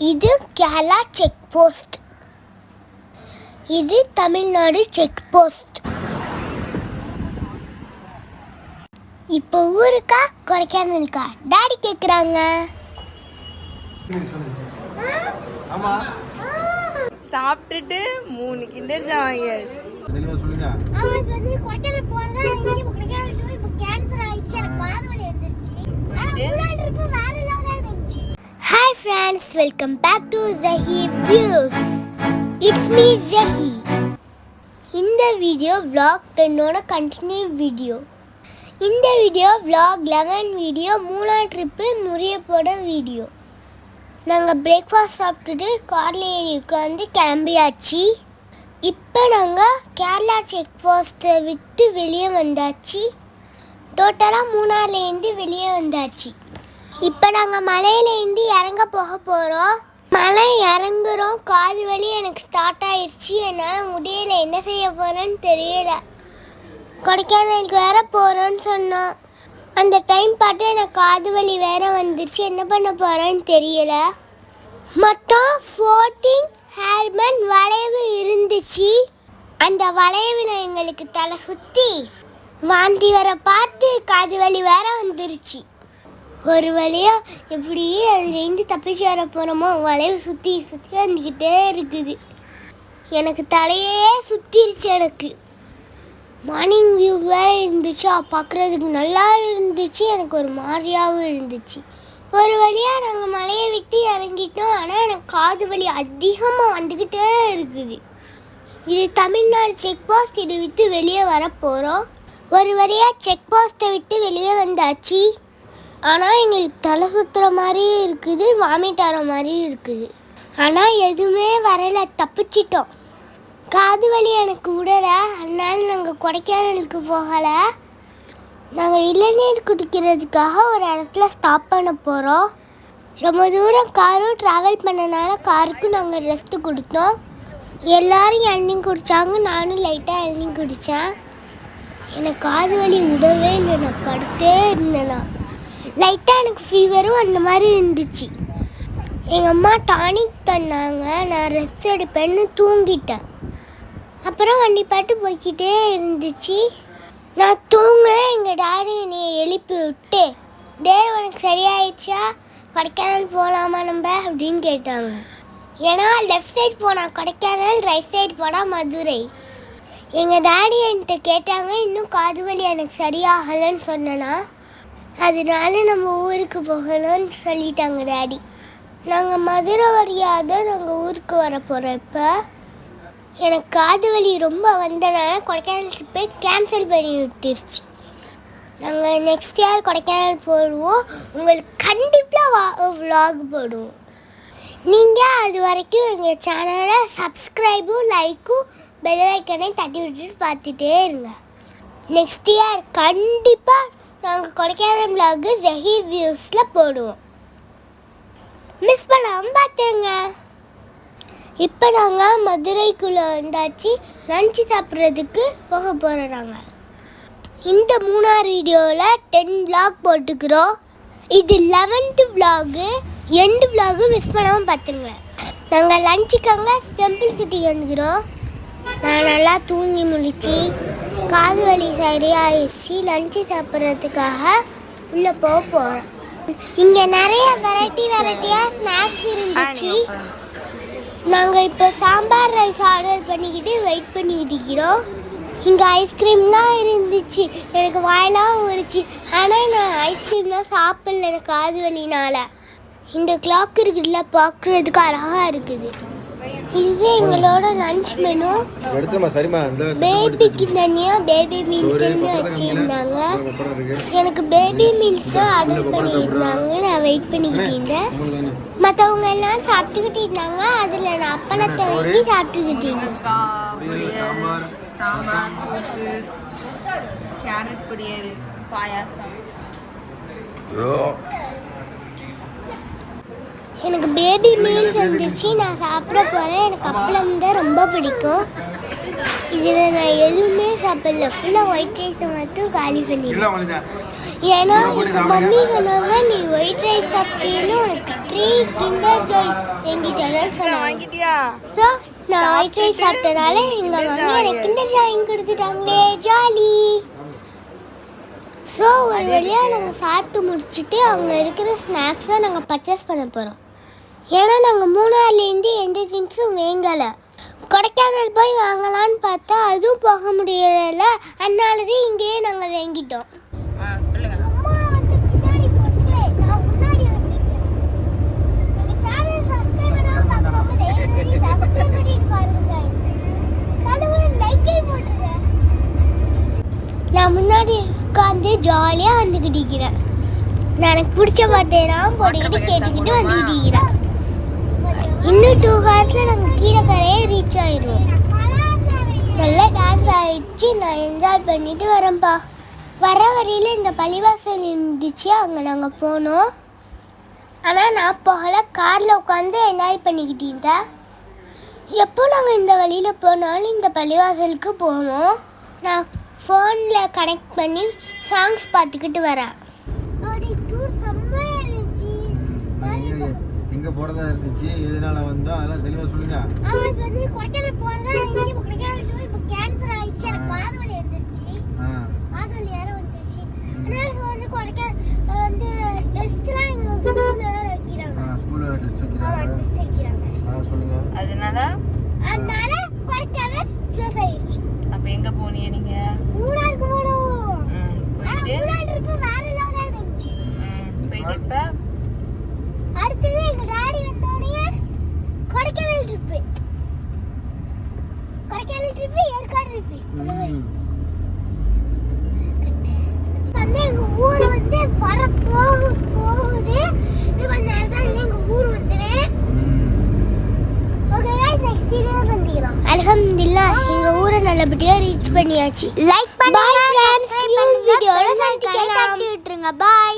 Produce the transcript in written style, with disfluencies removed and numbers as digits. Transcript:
இது Kerala check post. இது Tamil Nadu check post. இப்போ ஊருக்கா கொடைக்கானலுக்கா டாடி கேட்குறாங்க. சாப்பிட்டுட்டு 3 கிண்டர் ஜாம் வாங்கியாச்சு. Hi friends, welcome back to Jahi views. It's me Jahi. இந்த வீடியோ vlog 10ஓட கண்டினியூ வீடியோ. இந்த வீடியோ vlog 11 வீடியோ 3ஆம் ட்ரிப்பு முறியப்போட வீடியோ. நாங்கள் பிரேக்ஃபாஸ்ட் சாப்பிட்டுட்டு காரில் ஏறி உட்காந்து கிளம்பியாச்சு. இப்போ நாங்கள் கேரளா செக் போஸ்ட்டை விட்டு வெளியே வந்தாச்சு. டோட்டலாக மூணார்லேருந்து வெளியே வந்தாச்சு. இப்போ நாங்கள் மலையிலேருந்து இறங்க போகிறோம். மலை இறங்குறோம். காது வலி எனக்கு ஸ்டார்ட் ஆயிடுச்சு. என்னால் முடியலை, என்ன செய்ய போகிறேன்னு தெரியலை. கொடைக்கானலுக்கு வேற போகிறோன்னு சொன்னோம். அந்த டைம் பார்த்து எனக்கு காது வலி வேற வந்துருச்சு. என்ன பண்ண போகிறேன்னு தெரியலை. மொத்தம் 14 ஹேர்பேண்ட் வளைவு இருந்துச்சு. அந்த வளைவில் எங்களுக்கு தலை சுற்றி வாந்தி வர பார்த்து காது வலி வேற வந்துருச்சு. ஒரு வழியாக எப்படி அதுலேருந்து தப்பிச்சு வர போகிறோமோ வளைவு சுற்றி சுற்றி வந்துக்கிட்டே இருக்குது. எனக்கு தலையே சுற்றிருச்சு. எனக்கு மார்னிங் வியூ வேறு இருந்துச்சு, பார்க்குறதுக்கு நல்லா இருந்துச்சு. எனக்கு ஒரு மாதிரியாகவும் இருந்துச்சு. ஒரு வழியாக நாங்கள் மலையை விட்டு இறங்கிட்டோம். ஆனால் எனக்கு காது வலி அதிகமாக வந்துக்கிட்டே இருக்குது. இது தமிழ்நாடு செக் போஸ்ட். இது விட்டு வெளியே வர போகிறோம். ஒரு வழியாக செக் போஸ்ட்டை விட்டு வெளியே வந்தாச்சு. ஆனால் எங்களுக்கு தலை சுற்றுற மாதிரியும் இருக்குது, வாமிட் ஆகிற மாதிரியும் இருக்குது. ஆனால் எதுவுமே வரலை, தப்பிச்சிட்டோம். காது வலி எனக்கு விடலை, அதனால நாங்கள் கொடைக்கானலுக்கு போகலை. நாங்கள் இளநீர் குடிக்கிறதுக்காக ஒரு இடத்துல ஸ்டாப் பண்ண போகிறோம். ரொம்ப தூரம் காரும் ட்ராவல் பண்ணனால காருக்கு நாங்கள் ரெஸ்ட்டு கொடுத்தோம். எல்லோரும் இளநீ குடித்தாங்க, நானும் லைட்டாக இளநீ குடித்தேன். எனக்கு காது வலி விடவே இல்லை, நான் படுத்தே இருந்தேனா. லைட்டாக எனக்கு ஃபீவரும் அந்த மாதிரி இருந்துச்சு. எங்கள் அம்மா டானிக் தந்தாங்க, நான் ரெஸ்ட் எடுப்பேன்னு தூங்கிட்டேன். அப்புறம் வண்டி பாட்டு போய்கிட்டே இருந்துச்சு. நான் தூங்குறேன். எங்கள் டாடி என்னை எழுப்பி விட்டு, உனக்கு சரியாயிடுச்சா, கொடைக்கானல் போகலாமா நம்ம அப்படின்னு கேட்டாங்க. ஏன்னா லெஃப்ட் சைடு போனால் கொடைக்கானல், ரைட் சைடு போனால் மதுரை. எங்கள் டாடி என்கிட்ட கேட்டாங்க, இன்னும் காது வலி எனக்கு சரியாகலைன்னு சொன்னேன்னா, அதனால நம்ம ஊருக்கு போகணும்னு சொல்லிட்டாங்க டாடி. நாங்கள் மதுரை வழியாக தான் நாங்கள் ஊருக்கு வர போகிறோம். இப்போ எனக்கு காது வலி ரொம்ப வந்தனால கொடைக்கானல் ட்ரிப்பை கேன்சல் பண்ணி விட்டுருச்சு. நாங்கள் நெக்ஸ்ட் இயர் கொடைக்கானல் போடுவோம். உங்களுக்கு கண்டிப்பாக vlog போடுவோம். நீங்கள் அது வரைக்கும் எங்கள் சேனலை சப்ஸ்கிரைபும் லைக்கும் பெல் ஐக்கனையும் தட்டி விட்டுட்டு பார்த்துட்டே இருங்க. நெக்ஸ்ட் இயர் கண்டிப்பாக நாங்கள் கொடைக்கானல் vlog ஜஹி வியூஸில் போடுவோம். மிஸ் பண்ணாமல் பார்த்துருங்க. இப்போ நாங்கள் மதுரைக்குள்ளே வந்தாச்சு. லஞ்சு சாப்பிட்றதுக்கு போக போகிறோம். நாங்கள் இந்த 3ஆவது வீடியோவில் 10 vlog போட்டுக்கிறோம். இது 11th vlog. End vlog miss பண்ணாமல் பார்த்துருங்க. நாங்கள் லஞ்சுக்காக டெம்பிள் சிட்டி வந்துக்கிறோம். நான் நல்லா தூங்கி முழிச்சு காது வலி சரியாயிடுச்சு. லஞ்சு சாப்பிட்றதுக்காக உள்ளே போக போகிறோம். இங்கே நிறைய வெரைட்டியாக ஸ்நாக்ஸ் இருந்துச்சு. நாங்கள் இப்போ சாம்பார் ரைஸ் ஆர்டர் பண்ணிக்கிட்டு வெயிட் பண்ணிக்கிட்டு இருக்கிறோம். இங்கே ஐஸ்கிரீம்லாம் இருந்துச்சு. எனக்கு வாயெல்லாம் ஊறிச்சு. ஆனால் நான் ஐஸ்கிரீம்லாம் சாப்பிடல, எனக்கு காது வலினால். இந்த கிளாக் இருக்குதுல, பார்க்குறதுக்கு அழகாக இருக்குது. இது எங்களோட லஞ்ச் மெனு. பேபிக்கு தனியாக பேபி மீல்ஸ்ன்னு வச்சுருந்தாங்க. எனக்கு பேபி மீல்ஸ் தான் ஆர்டர் பண்ணியிருந்தாங்க. நான் வெயிட் பண்ணிக்கிட்டு இருந்தேன். மற்றவங்க எல்லாம் சாப்பிட்டுக்கிட்டு இருந்தாங்க. அதில் நான் அப்பளத்தை வாங்கி சாப்பிட்டுக்கிட்டு இருந்தேன். சாம்பார், கூட்டு, கேரட் பொரியல், பாயாசம். எனக்கு பேபி மீல்ஸ் வந்துச்சு. நான் சாப்பிட போகிறேன். எனக்கு அப்பளம் தான் ரொம்ப பிடிக்கும். இதில் நான் எதுவுமே சாப்பிடல. ஃபுல்லாக ஒயிட் ரைஸை மட்டும் காலி பண்ணிடுவேன். ஏன்னா மம்மி சொன்னாங்க நீ ஒயிட் ரைஸ் சாப்பிட்டீன்னு உனக்கு 3 கிண்டர் ஜாய் வாங்கிட்டேன்னு சொன்னாங்க. வாங்கிட்டியா? ஸோ நான் ஒயிட் ரைஸ் சாப்பிட்டனால எங்கள் மம்மி எனக்கு கிண்டர் ஜாய் வாங்கி கொடுத்துட்டாங்களே, ஜாலி. ஸோ ஒரு வழியாக நாங்கள் சாப்பிட்டு முடிச்சுட்டு அங்கே இருக்கிற ஸ்நாக்ஸை நாங்கள் பர்ச்சேஸ் பண்ண போகிறோம். ஏன்னா நாங்கள் மூணாறுலேருந்து எந்த திங்ஸும் வாங்கலை. கொடைக்கானல் போய் வாங்கலான்னு பார்த்தா அதுவும் போக முடியல. அதனால தான் இங்கேயே நாங்கள் வாங்கிட்டோம். நான் முன்னாடி உட்காந்து ஜாலியாக வந்துக்கிட்டு இருக்கிறேன். நான் எனக்கு பிடிச்ச பாட்டெல்லாம் போட்டுக்கிட்டு கேட்டுக்கிட்டு வந்துக்கிட்டு இருக்கிறேன். இன்னும் 2 ஹவர்ஸில் நாங்கள் கீழக்கரையே ரீச் ஆயிடுவோம். நல்லா டான்ஸ் ஆகிடுச்சு. நான் என்ஜாய் பண்ணிட்டு வரேன்ப்பா. வர வரையில் இந்த பள்ளிவாசல் இருந்துச்சு, அங்கே நாங்கள் போனோம். ஆனால் நான் போகலை, காரில் உட்காந்து என்ஜாய் பண்ணிக்கிட்டு இருந்தேன். எப்போ நாங்கள் இந்த வழியில் போனாலும் இந்த பள்ளிவாசலுக்கு போவோம். நான் ஃபோனில் கனெக்ட் பண்ணி சாங்ஸ் பார்த்துக்கிட்டு வரேன். எங்க போறதா இருந்துச்சு, எதனால வந்தா அதெல்லாம் தெளிவா சொல்லுங்க. கொடைக்கானல் போறதா இருந்துச்சு. இப்போ கொடைக்கானல் போய் இப்போ கேன்சர் ஆயிடுச்சு. எனக்கு காது வலி வந்துருச்சு. காது வலி யார வந்துருச்சு. அதனால வந்து கொடைக்கானல் வந்து டெஸ்ட்லாம் எங்க ஸ்கூல்ல வேற வைக்கிறாங்க. ஸ்கூல்ல டெஸ்ட் வைக்கிறாங்க. டெஸ்ட் வைக்கிறாங்க. சொல்லுங்க. அதனால கொடைக்கானல் க்ளோஸ் ஆயிடுச்சு. அப்ப எங்க போனீங்க நீங்க? மூணாருக்கு போனோம். போயிட்டு மூணார் ட்ரிப் வேற லெவலா இருந்துச்சு. போயிட்டு இப்ப அடுத்தது எங்க டாடி வந்தோடனே கொடைக்கானல் ட்ரிப், ஏற்காடு ட்ரிப் வந்து எங்க ஊர் வந்து வர போகுது. கொஞ்ச நேரம் தான் எங்க ஊர் வந்துடுறேன். ஓகே गाइस, நெக்ஸ்ட் வீடியோல சந்திக்கலாம். அல்ஹம்துலில்லாஹ் எங்க ஊரை நல்லபடியா ரீச் பண்ணியாச்சு. லைக் பண்ணுங்க, பை फ्रेंड्स. நியூ வீடியோல சந்திக்கலாம். பை.